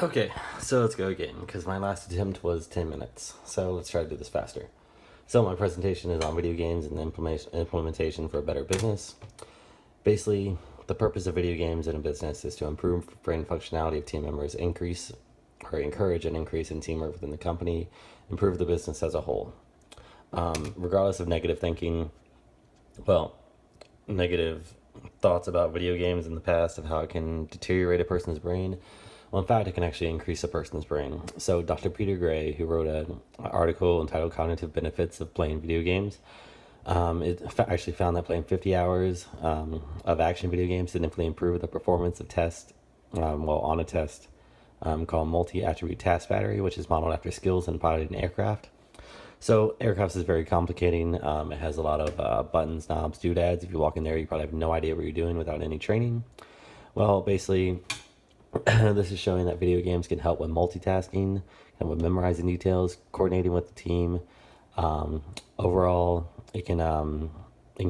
Okay, so let's go again, because my last attempt was 10 minutes. So let's try to do this faster. So my presentation is on video games and the implementation for a better business. Basically, the purpose of video games in a business is to improve brain functionality of team members, encourage an increase in teamwork within the company, improve the business as a whole. Regardless of negative thinking, well, negative thoughts about video games in the past of how it can deteriorate a person's brain. Well, in fact, it can actually increase a person's brain. So, Dr. Peter Gray, who wrote an article entitled Cognitive Benefits of Playing Video Games, actually found that playing 50 hours of action video games significantly improved the performance of tests while on a test called Multi-Attribute Task Battery, which is modeled after skills in piloting aircraft. So aircraft is very complicating. It has a lot of buttons, knobs, doodads. If you walk in there, you probably have no idea what you're doing without any training. Well, basically, this is showing that video games can help with multitasking and with memorizing details, coordinating with the team. Overall, it can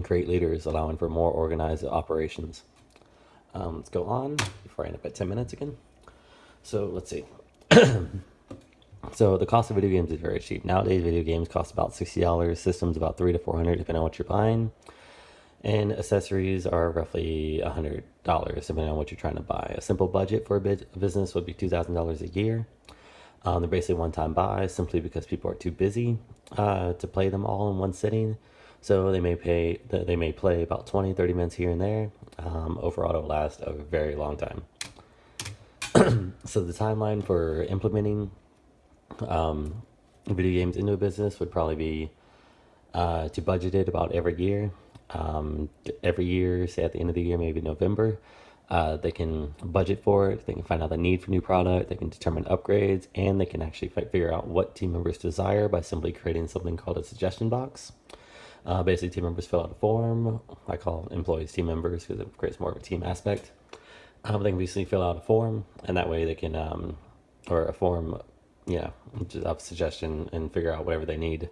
create leaders, allowing for more organized operations. Let's go on before I end up at 10 minutes again. So let's see. So the cost of video games is very cheap. Nowadays, video games cost about $60. Systems about $300 to $400, depending on what you're buying. And accessories are roughly $100, depending on what you're trying to buy. A simple budget for a business would be $2,000 a year. They're basically one-time buys, simply because people are too busy to play them all in one sitting. So they may play about 20, 30 minutes here and there. Overall, it'll last a very long time. So the timeline for implementing video games into a business would probably be to budget it about every year. Every year, say at the end of the year, maybe November, they can budget for it. They can find out the need for new product. They can determine upgrades, and they can actually figure out what team members desire by simply creating something called a suggestion box. Basically, team members fill out a form. I call employees team members because it creates more of a team aspect. They can basically fill out a form, and that way they can, or a form, just of suggestion and figure out whatever they need.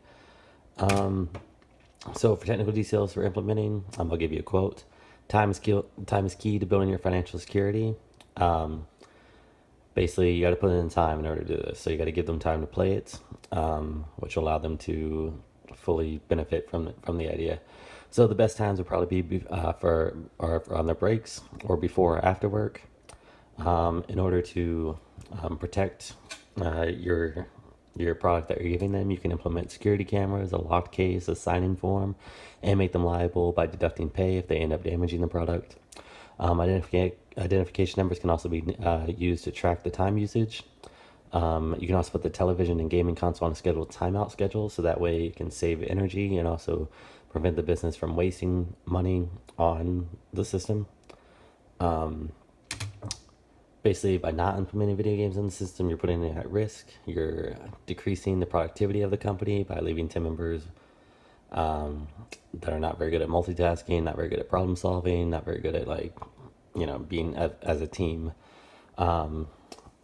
So for technical details for implementing, I'll give you a quote. Time is key to building your financial security. Basically, you got to put in time in order to do this. So you got to give them time to play it, which will allow them to fully benefit from the idea. So the best times would probably be for on their breaks or before or after work, in order to protect your product that you're giving them. You can implement security cameras, a locked case, a sign-in form, and make them liable by deducting pay if they end up damaging the product. Identification numbers can also be used to track the time usage. You can also put the television and gaming console on a scheduled timeout schedule, so that way it can save energy and also prevent the business from wasting money on the system. Basically, by not implementing video games in the system, you're putting it at risk. You're decreasing the productivity of the company by leaving team members that are not very good at multitasking, not very good at problem solving, not very good at being as a team.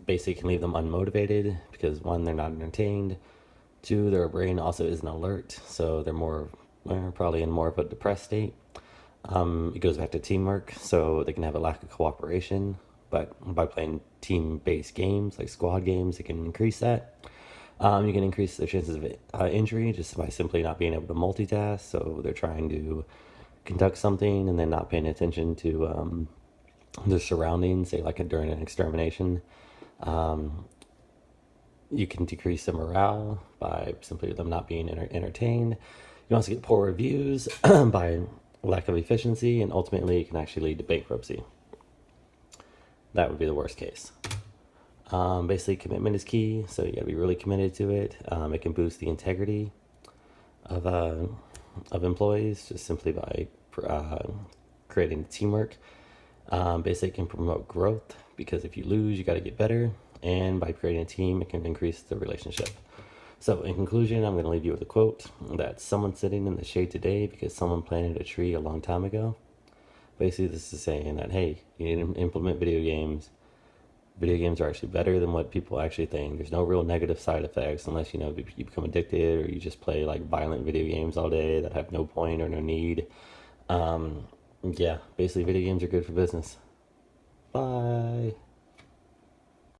Basically, can leave them unmotivated because one, they're not entertained. Two, their brain also isn't alert, so they're probably in more of a depressed state. It goes back to teamwork, so they can have a lack of cooperation. But by playing team-based games, like squad games, it can increase that. You can increase their chances of injury just by simply not being able to multitask. So they're trying to conduct something and then not paying attention to their surroundings, say like during an extermination. You can decrease their morale by simply them not being entertained. You can also get poor reviews by lack of efficiency, and ultimately it can actually lead to bankruptcy. That would be the worst case. Basically, commitment is key, so you gotta be really committed to it. It can boost the integrity of employees just simply by creating teamwork. Basically, it can promote growth because if you lose, you got to get better. And by creating a team, it can increase the relationship. So, in conclusion, I'm going to leave you with a quote that someone's sitting in the shade today because someone planted a tree a long time ago. Basically, this is saying that, hey, you need to implement video games. Video games are actually better than what people actually think. There's no real negative side effects unless, you become addicted or you just play like violent video games all day that have no point or no need. Basically, video games are good for business. Bye.